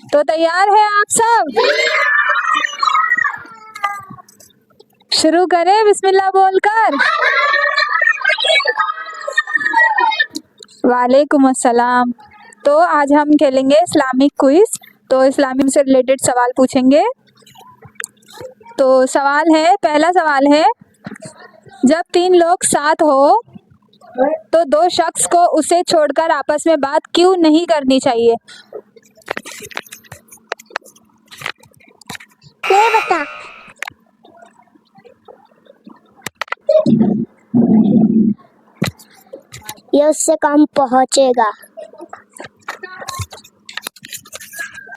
तो तैयार है आप सब? शुरू करें बिस्मिल्लाह बोलकर। वालेकुम अस्सलाम। तो आज हम खेलेंगे इस्लामिक क्विज। तो इस्लामिक से रिलेटेड सवाल पूछेंगे। तो सवाल है, पहला सवाल है, जब 3 लोग साथ हो तो 2 शख्स को उसे छोड़कर आपस में बात क्यों नहीं करनी चाहिए? नहीं बता। ये उससे कम पहुंचेगा।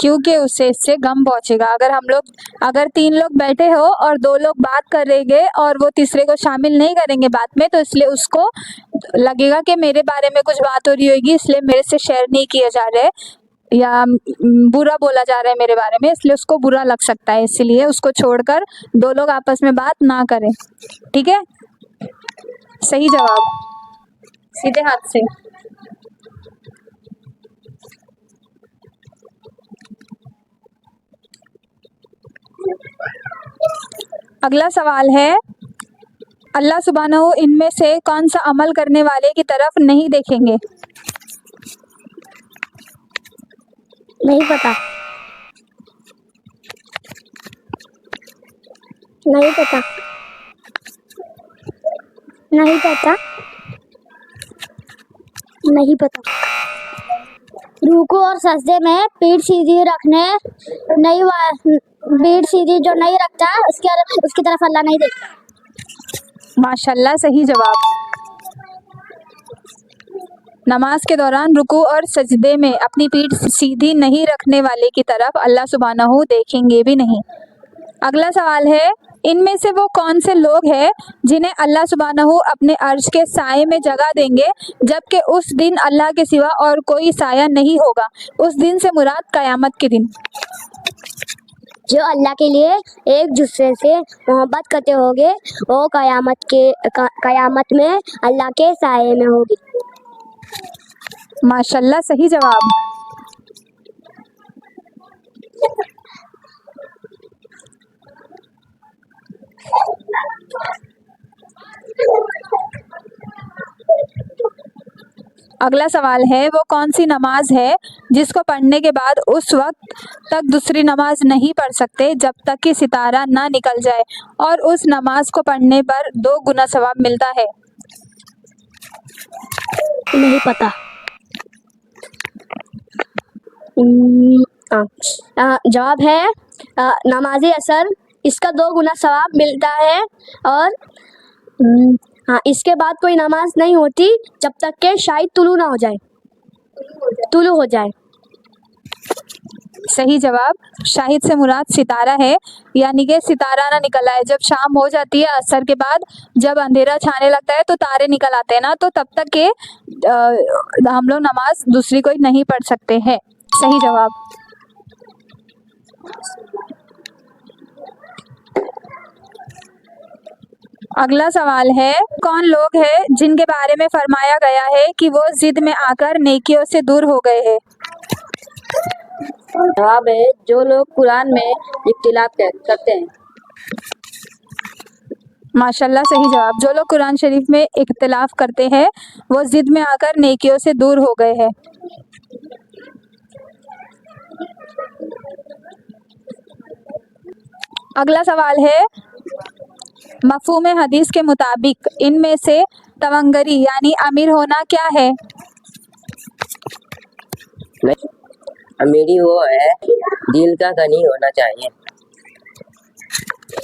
क्योंकि उससे इससे गम पहुंचेगा। अगर 3 लोग बैठे हो और 2 लोग बात करेंगे और वो तीसरे को शामिल नहीं करेंगे बात में, तो इसलिए उसको लगेगा कि मेरे बारे में कुछ बात हो रही होगी, इसलिए मेरे से शेयर नहीं किया जा रहा है या बुरा बोला जा रहा है मेरे बारे में, इसलिए उसको बुरा लग सकता है। इसलिए उसको छोड़कर 2 लोग आपस में बात ना करें। ठीक है, सही जवाब, सीधे हाथ से। अगला सवाल है, अल्लाह सुब्हानहू इनमें से कौन सा अमल करने वाले की तरफ नहीं देखेंगे? नहीं पता। नहीं पता। नहीं पता। नहीं पता। रुकू और सजदे में पीठ सीधी रखने नहीं, पीठ सीधी जो नहीं रखता उसकी तरफ अल्लाह नहीं देखता। माशाल्लाह, सही जवाब। नमाज के दौरान रुकू और सजदे में अपनी पीठ सीधी नहीं रखने वाले की तरफ अल्लाह सुब्हानहू देखेंगे भी नहीं। अगला सवाल है, इनमें से वो कौन से लोग हैं जिन्हें अल्लाह सुब्हानहू अपने अर्श के साये में जगह देंगे, जबकि उस दिन अल्लाह के सिवा और कोई साया नहीं होगा? उस दिन से मुराद कयामत के दिन। जो अल्लाह के लिए एक दूसरे से मोहब्बत करते होंगे वो कयामत में अल्लाह के साये में होगी। माशाल्लाह, सही जवाब। अगला सवाल है, वो कौन सी नमाज है जिसको पढ़ने के बाद उस वक्त तक दूसरी नमाज नहीं पढ़ सकते जब तक कि सितारा ना निकल जाए, और उस नमाज को पढ़ने पर 2 गुना सवाब मिलता है? नहीं पता। जवाब है नमाज़ी असर, इसका 2 गुना सवाब मिलता है। और इसके बाद कोई नमाज नहीं होती जब तक के शायद तुलू हो जाए। सही जवाब। शाहिद से मुराद सितारा है, यानी कि सितारा ना निकल आए। जब शाम हो जाती है असर के बाद, जब अंधेरा छाने लगता है तो तारे निकल आते हैं ना, तो तब तक के हम लोग नमाज दूसरी कोई नहीं पढ़ सकते हैं। सही जवाब। अगला सवाल है, कौन लोग हैं जिनके बारे में फरमाया गया है कि वो जिद में आकर नेकियों से दूर हो गए हैं? जवाब है जो लोग कुरान में इख्तिलाफ करते हैं। माशाल्लाह, सही जवाब। जो लोग कुरान शरीफ में इख्तिलाफ करते हैं वो जिद में आकर नेकियों से दूर हो गए हैं। अगला सवाल है, मफ़हूम हदीस के मुताबिक इनमें से तवंगरी यानी अमीर होना क्या है? नहीं, अमीरी वो है दिल का गनी होना चाहिए।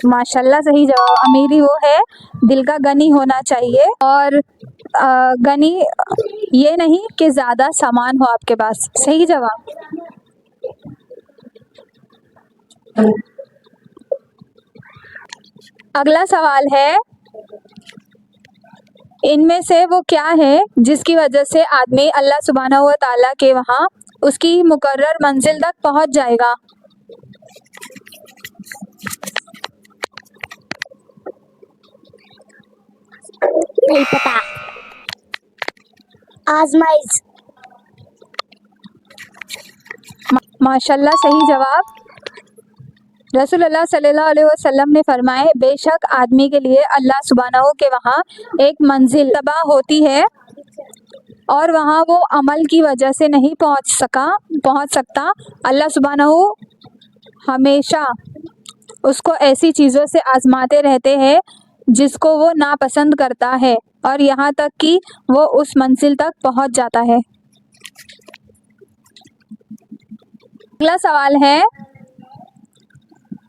माशाल्लाह, सही जवाब। अमीरी वो है दिल का गनी होना चाहिए, और गनी ये नहीं कि ज़्यादा सामान हो आपके पास। सही जवाब। अगला सवाल है, इनमें से वो क्या है जिसकी वजह से आदमी अल्लाह सुब्हानहू व तआला के वहाँ उसकी मुकर्रर मंजिल तक पहुँच जाएगा? नहीं पता। आजमाइश। माशाल्लाह, सही जवाब। रसूलुल्लाह सल्लल्लाहु अलैहि वसल्लम ने फरमाए, बेशक आदमी के लिए अल्लाह सुब्हानहू के वहाँ एक मंजिल तबाह होती है और वहाँ वो अमल की वजह से नहीं पहुँच सकता। अल्लाह सुब्हानहू हमेशा उसको ऐसी चीज़ों से आजमाते रहते हैं जिसको वो नापसंद करता है, और यहाँ तक कि वो उस मंजिल तक पहुँच जाता है। अगला सवाल है,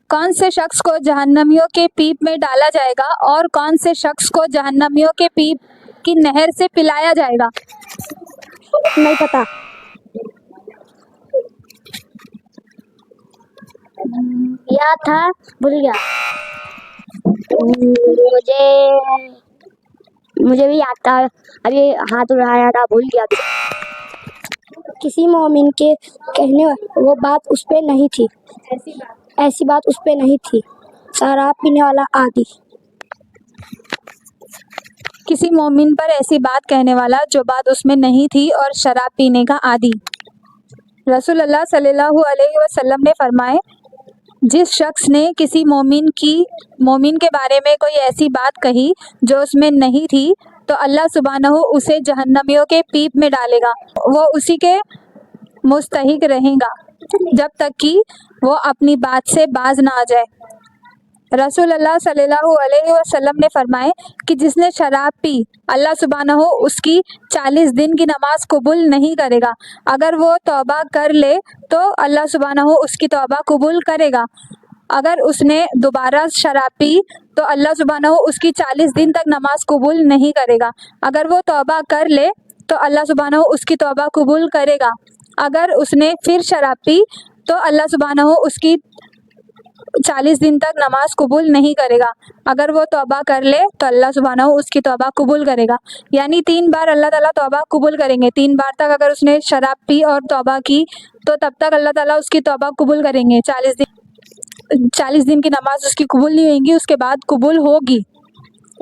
कौन से शख्स को जहन्नमियों के पीप में डाला जाएगा और कौन से शख्स को जहन्नमियों के पीप की नहर से पिलाया जाएगा? नहीं पता। याद था, भूल गया। मुझे भी याद था, अभी हाथ उठाया था, भूल गया। किसी मोमिन के कहने वो बात उस पे नहीं थी, ऐसी बात उस पे नहीं थी, शराब पीने वाला आदि। किसी मोमिन पर ऐसी बात कहने वाला जो बात उसमें नहीं थी और शराब पीने का आदी। रसूलुल्लाह सल्लल्लाहु अलैहि वसल्लम ने फरमाए, जिस शख्स ने किसी मोमिन के बारे में कोई ऐसी बात कही जो उसमें नहीं थी, तो अल्लाह सुब्हानहू उसे जहन्नमियों के पीप में डालेगा। वो उसी के मुस्तहिक रहेगा जब तक कि वो अपनी बात से बाज ना आ जाए। रसूलुल्लाह सल्लल्लाहु अलैहि वसल्लम ने फरमाए कि जिसने शराब पी, अल्लाह सुब्हानहू उसकी 40 दिन की नमाज कबूल नहीं करेगा। अगर वो तौबा कर ले तो अल्लाह सुब्हानहू उसकी तौबा कबूल करेगा। अगर उसने दोबारा शराब पी तो अल्लाह सुब्हानहू उसकी 40 दिन तक नमाज कबूल नहीं करेगा। अगर वो तौबा कर ले तो अल्लाह सुब्हानहू उसकी तौबा कबूल करेगा। अगर उसने फिर शराब पी तो अल्लाह सुब्हानहू उसकी 40 दिन तक नमाज कबूल नहीं करेगा। अगर वो तौबा कर ले तो अल्लाह सुब्हानहू उसकी तौबा कबूल करेगा। यानी 3 बार अल्लाह ताला तौबा कबूल करेंगे। 3 बार तक अगर उसने शराब पी और तौबा की तो तब तक अल्लाह ताला उसकी तौबा कबूल करेंगे। 40 दिन की नमाज उसकी कबूल नहीं होगी, उसके बाद कबूल होगी,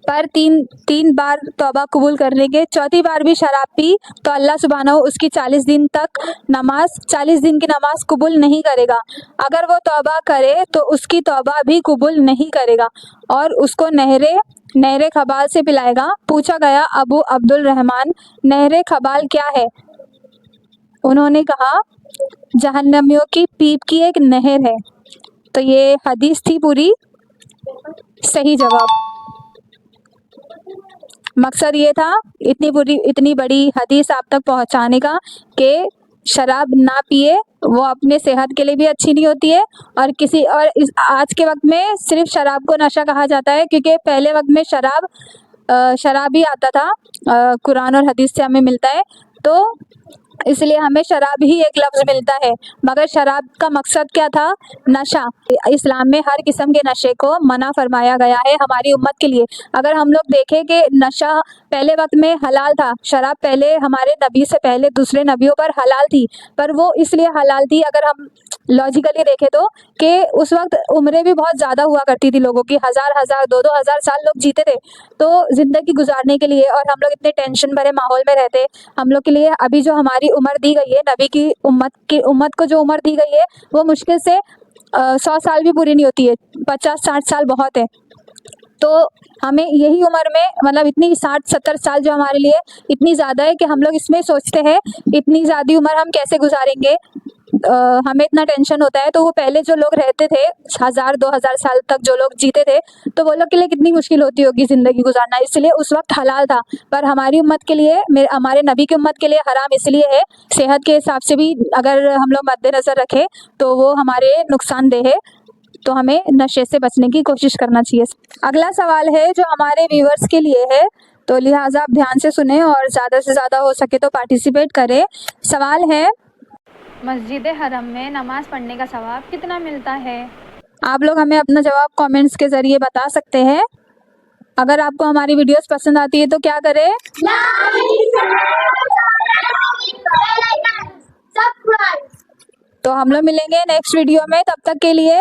पर 3 बार तौबा कबूल कर लेंगे। चौथी बार भी शराब पी तो अल्लाह सुब्हानहू उसकी 40 दिन की नमाज कबूल नहीं करेगा। अगर वो तौबा करे तो उसकी तौबा भी कबूल नहीं करेगा और उसको नहरे खबाल से पिलाएगा। पूछा गया, अबू अब्दुल रहमान, नहरे खबाल क्या है? उन्होंने कहा, जहन्नमियों की पीप की एक नहर है। तो ये हदीस थी पूरी। सही जवाब। मकसद ये था इतनी बड़ी हदीस आप तक पहुंचाने का कि शराब ना पिए, वो अपने सेहत के लिए भी अच्छी नहीं होती है। और आज के वक्त में सिर्फ शराब को नशा कहा जाता है, क्योंकि पहले वक्त में शराब ही आता था, कुरान और हदीस से हमें मिलता है, तो इसलिए हमें शराब ही एक लफ्ज़ मिलता है। मगर शराब का मकसद क्या था? नशा। इस्लाम में हर किस्म के नशे को मना फरमाया गया है हमारी उम्मत के लिए। अगर हम लोग देखें कि नशा पहले वक्त में हलाल था, शराब पहले हमारे नबी से पहले दूसरे नबियों पर हलाल थी, पर वो इसलिए हलाल थी, अगर हम लॉजिकली देखें तो, कि उस वक्त उम्रें भी बहुत ज़्यादा हुआ करती थी लोगों की, 1000 2-2 हज़ार साल लोग जीते थे। तो ज़िंदगी गुजारने के लिए, और हम लोग इतने टेंशन भरे माहौल में रहते, हम लोग के लिए अभी जो हमारी उम्र दी गई है, नबी की उम्मत को जो उम्र दी गई है, वो मुश्किल से 100 साल भी पूरी नहीं होती है, 50-60 साल बहुत है। तो हमें यही उम्र में, मतलब इतनी 60-70 साल जो हमारे लिए इतनी ज़्यादा है कि हम लोग इसमें सोचते हैं इतनी ज़्यादा उम्र हम कैसे गुजारेंगे, हमें इतना टेंशन होता है। तो वो पहले जो लोग रहते थे 1000-2 हज़ार साल तक जो लोग जीते थे, तो वो लोग के लिए कितनी मुश्किल होती होगी ज़िंदगी गुजारना, इसलिए उस वक्त हलाल था। पर हमारी उम्मत के लिए, हमारे नबी की उम्मत के लिए हराम इसलिए है, सेहत के हिसाब से भी अगर हम लोग मद्देनज़र रखें तो वो हमारे नुकसानदेह है। तो हमें नशे से बचने की कोशिश करना चाहिए। अगला सवाल है जो हमारे व्यूअर्स के लिए है, तो लिहाजा आप ध्यान से सुने और ज़्यादा से ज़्यादा हो सके तो पार्टिसिपेट करें। सवाल है, मस्जिद हरम में नमाज पढ़ने का सवाब कितना मिलता है? आप लोग हमें अपना जवाब कमेंट्स के ज़रिए बता सकते हैं। अगर आपको हमारी वीडियोस पसंद आती है तो क्या करें? तो हम लोग मिलेंगे नेक्स्ट वीडियो में, तब तक के लिए